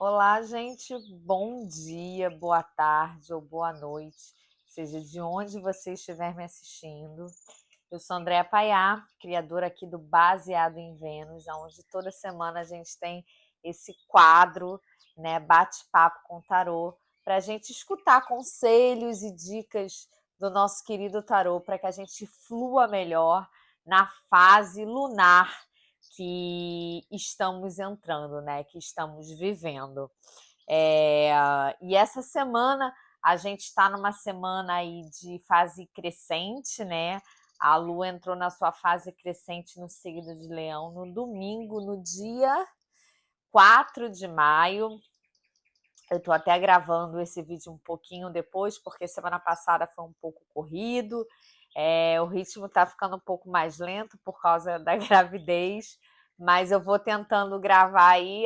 Olá, gente. Bom dia, boa tarde ou boa noite, seja de onde você estiver me assistindo. Eu sou Andréa Paiá, criadora aqui do Baseado em Vênus, onde toda semana a gente tem esse quadro, né, bate-papo com tarô, para a gente escutar conselhos e dicas do nosso querido tarô para que a gente flua melhor na fase lunar que estamos entrando, né? Que estamos vivendo. E essa semana a gente está numa semana aí de fase crescente, né? A Lua entrou na sua fase crescente no signo de Leão no domingo, no dia 4 de maio. Eu estou até gravando esse vídeo um pouquinho depois, porque semana passada foi um pouco corrido. O ritmo está ficando um pouco mais lento por causa da gravidez, mas eu vou tentando gravar aí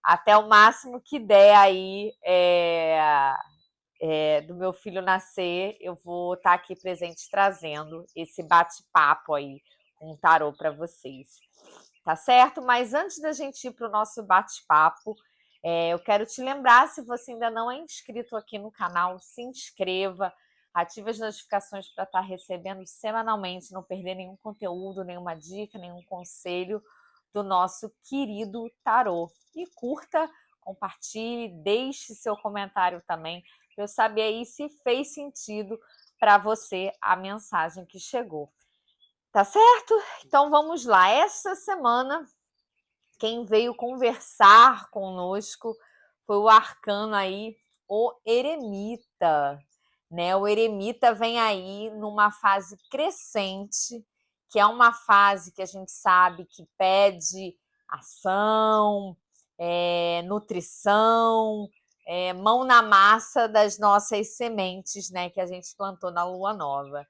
até o máximo que der aí do meu filho nascer. Eu vou estar aqui presente trazendo esse bate-papo aí com o tarô para vocês. Tá certo? Mas antes da gente ir para o nosso bate-papo, eu quero te lembrar, se você ainda não é inscrito aqui no canal, se inscreva, ative as notificações para estar recebendo semanalmente, não perder nenhum conteúdo, nenhuma dica, nenhum conselho do nosso querido tarô. E curta, compartilhe, deixe seu comentário também, para eu saber aí se fez sentido para você a mensagem que chegou. Tá certo? Então vamos lá. Essa semana, quem veio conversar conosco foi o arcano aí, o Eremita, né? O Eremita vem aí numa fase crescente, que é uma fase que a gente sabe que pede ação, nutrição, mão na massa das nossas sementes, né? Que a gente plantou na lua nova.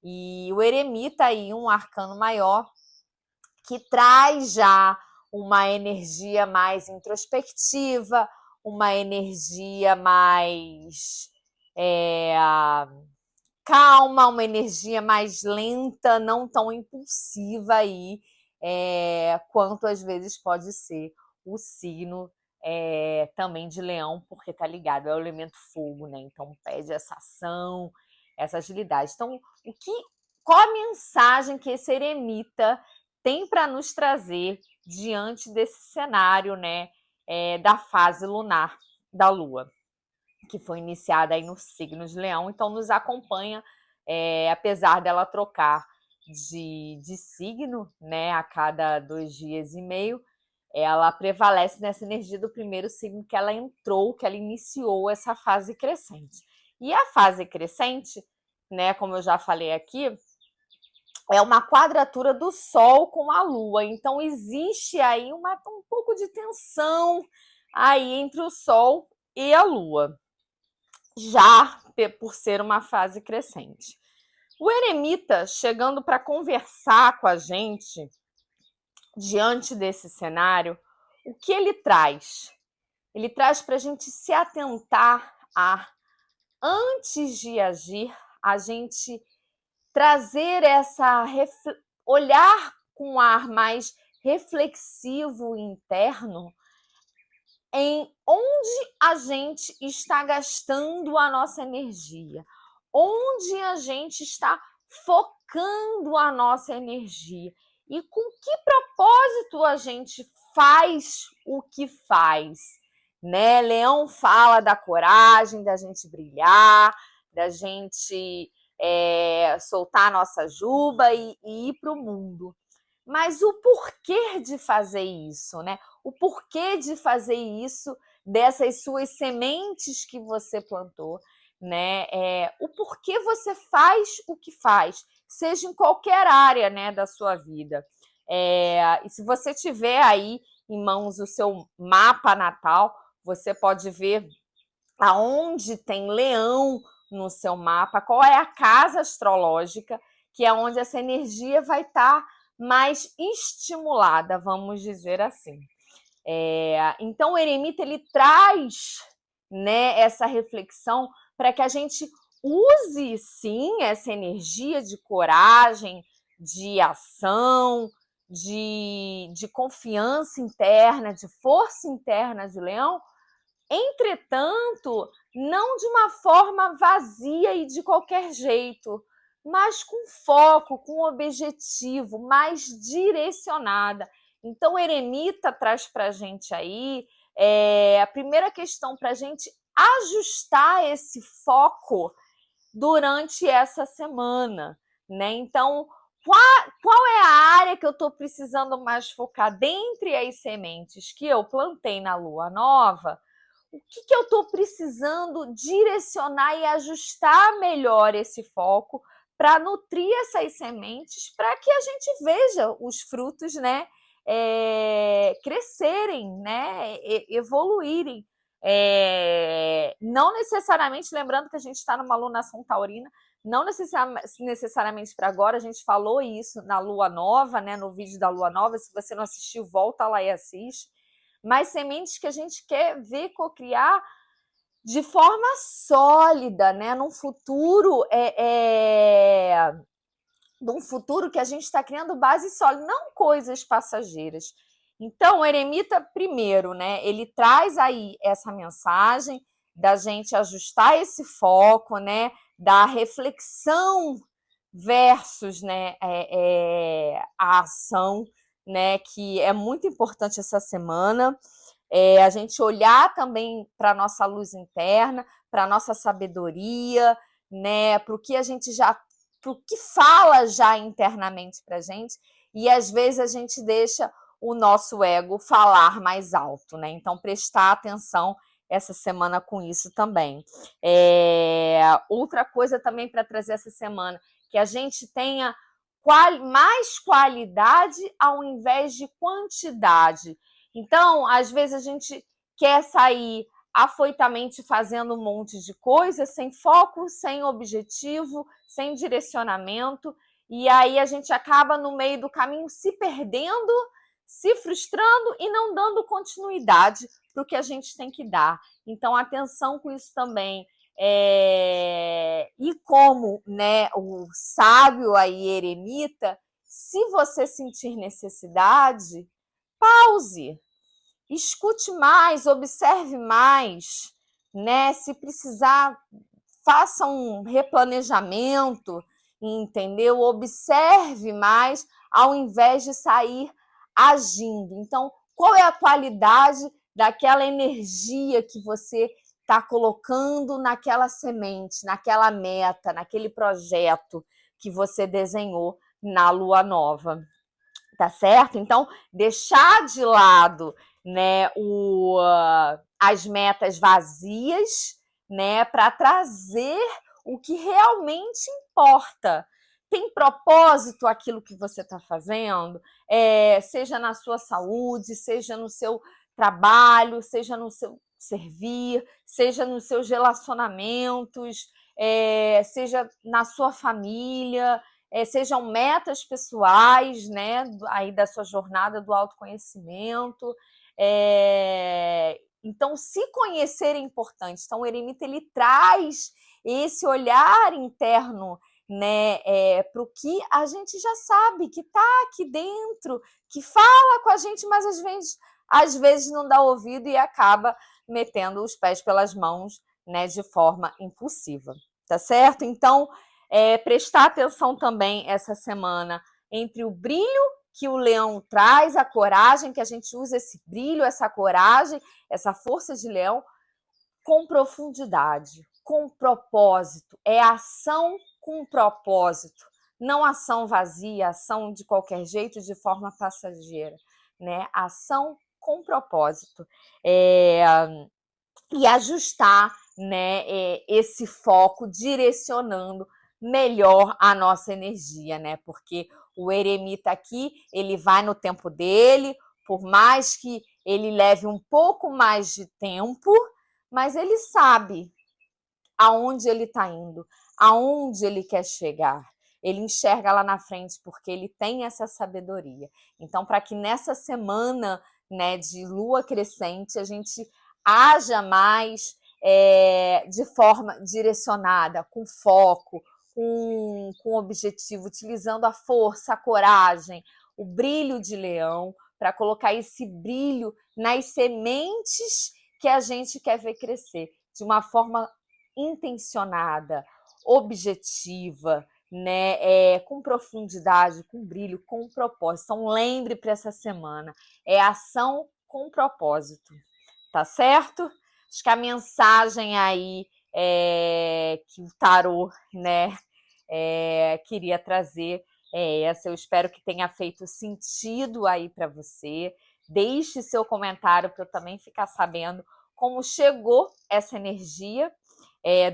E o Eremita aí, um arcano maior, que traz já uma energia mais introspectiva, uma energia mais calma, uma energia mais lenta, não tão impulsiva aí, quanto às vezes pode ser o signo também de Leão, porque tá ligado, é o elemento fogo, né? Então pede essa ação, essa agilidade. Então, qual a mensagem que esse eremita tem para nos trazer diante desse cenário, né, da fase lunar da Lua, que foi iniciada aí no signo de Leão? Então nos acompanha, apesar dela trocar de signo, né, a cada 2 dias e meio, ela prevalece nessa energia do primeiro signo que ela entrou, que ela iniciou essa fase crescente. E a fase crescente, né, como eu já falei aqui, é uma quadratura do Sol com a Lua. Então existe aí um pouco de tensão aí entre o Sol e a Lua, já por ser uma fase crescente. O eremita chegando para conversar com a gente diante desse cenário, o que ele traz? Ele traz para a gente se atentar a, antes de agir, a gente trazer olhar com um ar mais reflexivo interno em onde a gente está gastando a nossa energia, onde a gente está focando a nossa energia e com que propósito a gente faz o que faz, né? Leão fala da coragem, da gente brilhar, da gente soltar a nossa juba e ir para o mundo. Mas o porquê de fazer isso, né? O porquê de fazer isso dessas suas sementes que você plantou, né? O porquê você faz o que faz, seja em qualquer área, né, da sua vida. E se você tiver aí em mãos o seu mapa natal, você pode ver aonde tem leão no seu mapa, qual é a casa astrológica, que é onde essa energia vai estar mais estimulada, vamos dizer assim. Então o eremita ele traz, né, essa reflexão para que a gente use sim essa energia de coragem, de ação, de confiança interna, de força interna de Leão, entretanto, não de uma forma vazia e de qualquer jeito, mas com foco, com objetivo, mais direcionada. Então, o Eremita traz para a gente aí a primeira questão para a gente ajustar esse foco durante essa semana, né? Então, qual é a área que eu estou precisando mais focar dentre as sementes que eu plantei na lua nova? O que eu estou precisando direcionar e ajustar melhor esse foco para nutrir essas sementes, para que a gente veja os frutos, né, crescerem, né, evoluírem. Não necessariamente, lembrando que a gente está numa alunação taurina, não necessariamente para agora, a gente falou isso na lua nova, né, no vídeo da lua nova. Se você não assistiu, volta lá e assiste. Mas sementes que a gente quer ver cocriar de forma sólida, né, num futuro num futuro que a gente está criando base sólida, não coisas passageiras. Então, o Eremita, primeiro, né, ele traz aí essa mensagem da gente ajustar esse foco, né, da reflexão versus, né, a ação, né, que é muito importante essa semana. A gente olhar também para a nossa luz interna, para a nossa sabedoria, né, para o que a gente já, para o que fala já internamente para a gente, e às vezes a gente deixa o nosso ego falar mais alto, né? Então, prestar atenção essa semana com isso também. Outra coisa também para trazer essa semana, que a gente tenha mais qualidade ao invés de quantidade. Então, às vezes a gente quer sair afoitamente fazendo um monte de coisas, sem foco, sem objetivo, sem direcionamento, e aí a gente acaba no meio do caminho se perdendo, se frustrando e não dando continuidade para o que a gente tem que dar. Então, atenção com isso também. E como, né, o sábio aí, eremita, se você sentir necessidade, pause, escute mais, observe mais, né? Se precisar, faça um replanejamento, entendeu? Observe mais ao invés de sair agindo. Então, qual é a qualidade daquela energia que você está colocando naquela semente, naquela meta, naquele projeto que você desenhou na lua nova? Tá certo? Então, deixar de lado, né, as metas vazias, né, para trazer o que realmente importa. Tem propósito aquilo que você está fazendo? Seja na sua saúde, seja no seu trabalho, seja no seu servir, seja nos seus relacionamentos, seja na sua família, sejam metas pessoais, né, aí da sua jornada do autoconhecimento. Então, se conhecer é importante. Então, o eremita ele traz esse olhar interno, né, para o que a gente já sabe, que está aqui dentro, que fala com a gente, mas às vezes não dá ouvido e acaba metendo os pés pelas mãos, né, de forma impulsiva. Tá certo? Então, prestar atenção também essa semana entre o brilho que o leão traz, a coragem, que a gente usa esse brilho, essa coragem, essa força de leão com profundidade, com propósito. É ação com propósito, não ação vazia, ação de qualquer jeito, de forma passageira, né? Ação com propósito. E ajustar, né, esse foco, direcionando melhor a nossa energia, né? Porque o eremita aqui, ele vai no tempo dele, por mais que ele leve um pouco mais de tempo, mas ele sabe aonde ele está indo, aonde ele quer chegar. Ele enxerga lá na frente porque ele tem essa sabedoria. Então, para que nessa semana, né, de lua crescente, a gente haja mais de forma direcionada, com foco, com objetivo, utilizando a força, a coragem, o brilho de Leão, para colocar esse brilho nas sementes que a gente quer ver crescer de uma forma intencionada, objetiva, né? Com profundidade, com brilho, com propósito. Então, lembre para essa semana, é ação com propósito, tá certo? Acho que a mensagem aí que o tarô, né, queria trazer essa. Eu espero que tenha feito sentido aí para você. Deixe seu comentário para eu também ficar sabendo como chegou essa energia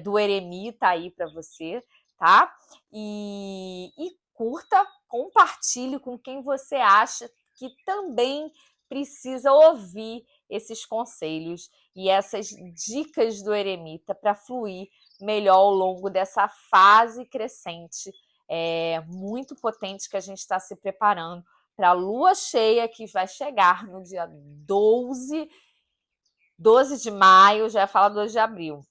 do eremita aí para você, tá? E curta, compartilhe com quem você acha que também precisa ouvir esses conselhos e essas dicas do eremita para fluir melhor ao longo dessa fase crescente muito potente que a gente está se preparando para a lua cheia que vai chegar no dia 12 de maio, já ia falar 12 de abril.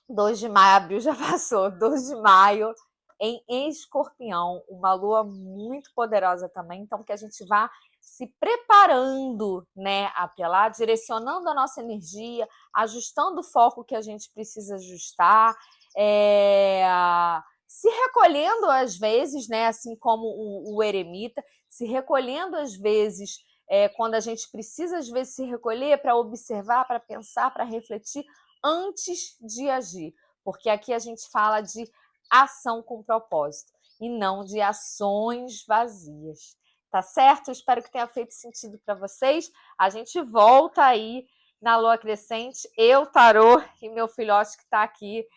2 de maio, abril já passou, 12 de maio em Escorpião, uma lua muito poderosa também, então que a gente vá se preparando, né, até lá, direcionando a nossa energia, ajustando o foco que a gente precisa ajustar, se recolhendo às vezes, né, assim como o eremita, se recolhendo às vezes quando a gente precisa às vezes se recolher para observar, para pensar, para refletir antes de agir, porque aqui a gente fala de ação com propósito e não de ações vazias. Tá certo? Eu espero que tenha feito sentido para vocês. A gente volta aí na lua crescente, eu, tarô, e meu filhote que está aqui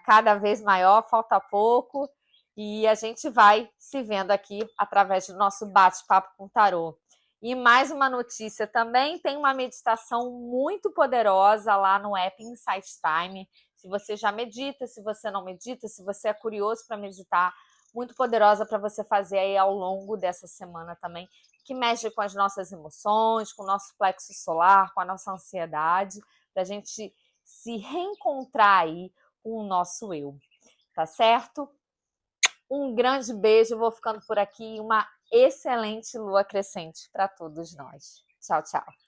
cada vez maior, falta pouco, e a gente vai se vendo aqui através do nosso bate-papo com o tarô. E mais uma notícia também, tem uma meditação muito poderosa lá no app Insight Time. Se você já medita, se você não medita, se você é curioso para meditar, muito poderosa para você fazer aí ao longo dessa semana também, que mexe com as nossas emoções, com o nosso plexo solar, com a nossa ansiedade, para a gente se reencontrar aí com o nosso eu, tá certo? Um grande beijo, vou ficando por aqui. Uma excelente lua crescente para todos nós. Tchau, tchau.